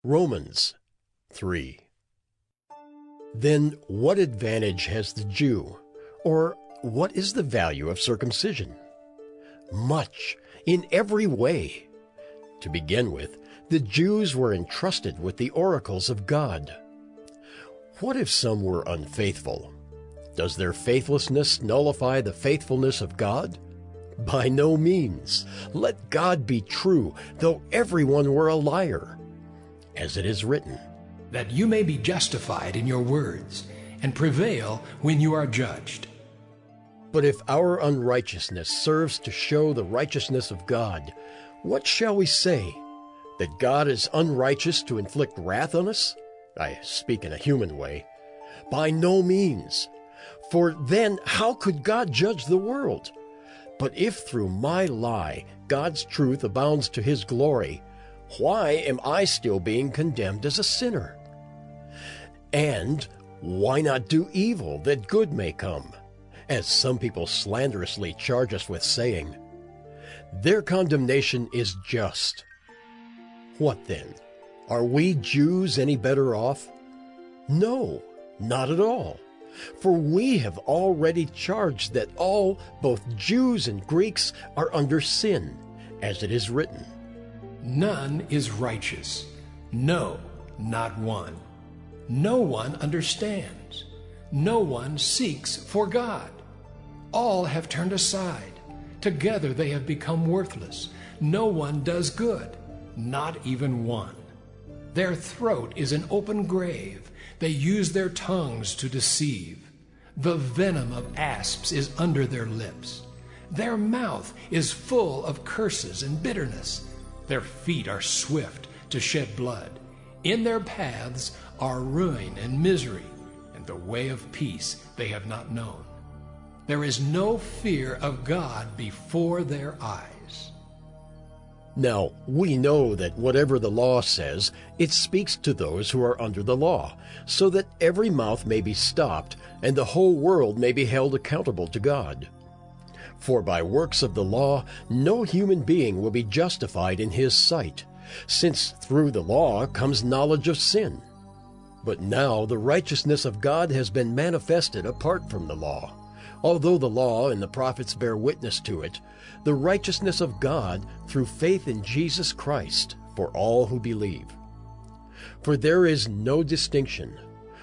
Romans 3. Then what advantage has the Jew, or what is the value of circumcision? Much, in every way. To begin with, the Jews were entrusted with the oracles of God. What if some were unfaithful? Does their faithlessness nullify the faithfulness of God? By no means. Let God be true, though everyone were a liar. As it is written, that you may be justified in your words, and prevail when you are judged. But if our unrighteousness serves to show the righteousness of God, what shall we say? That God is unrighteous to inflict wrath on us? I speak in a human way. By no means. For then how could God judge the world? But if through my lie God's truth abounds to his glory, why am I still being condemned as a sinner? And why not do evil that good may come? As some people slanderously charge us with saying, their condemnation is just. What then? Are we Jews any better off? No, not at all. For we have already charged that all, both Jews and Greeks, are under sin, as it is written. None is righteous, no, not one. No one understands. No one seeks for God. All have turned aside. Together they have become worthless. No one does good, not even one. Their throat is an open grave. They use their tongues to deceive. The venom of asps is under their lips. Their mouth is full of curses and bitterness. Their feet are swift to shed blood. In their paths are ruin and misery, and the way of peace they have not known. There is no fear of God before their eyes. Now, we know that whatever the law says, it speaks to those who are under the law, so that every mouth may be stopped, and the whole world may be held accountable to God. For by works of the law, no human being will be justified in his sight, since through the law comes knowledge of sin. But now the righteousness of God has been manifested apart from the law. Although the law and the prophets bear witness to it, the righteousness of God through faith in Jesus Christ for all who believe. For there is no distinction,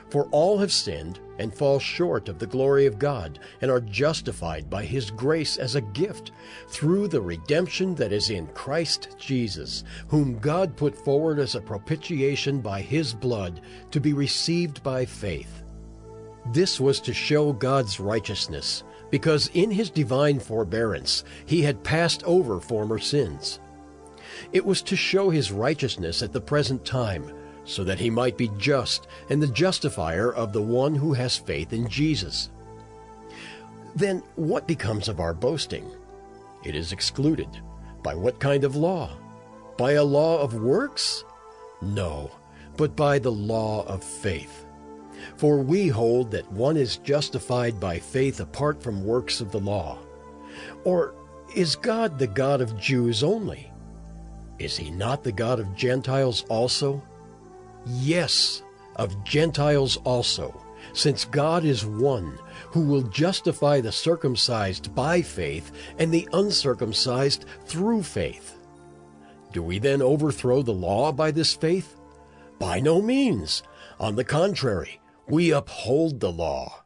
for all have sinned and fall short of the glory of God, and are justified by his grace as a gift through the redemption that is in Christ Jesus, whom God put forward as a propitiation by his blood to be received by faith. This was to show God's righteousness, because in his divine forbearance he had passed over former sins. It was to show his righteousness at the present time, so that he might be just and the justifier of the one who has faith in Jesus. Then what becomes of our boasting? It is excluded. By what kind of law? By a law of works? No, but by the law of faith. For we hold that one is justified by faith apart from works of the law. Or is God the God of Jews only? Is he not the God of Gentiles also? Yes, of Gentiles also, since God is one, who will justify the circumcised by faith and the uncircumcised through faith. Do we then overthrow the law by this faith? By no means. On the contrary, we uphold the law.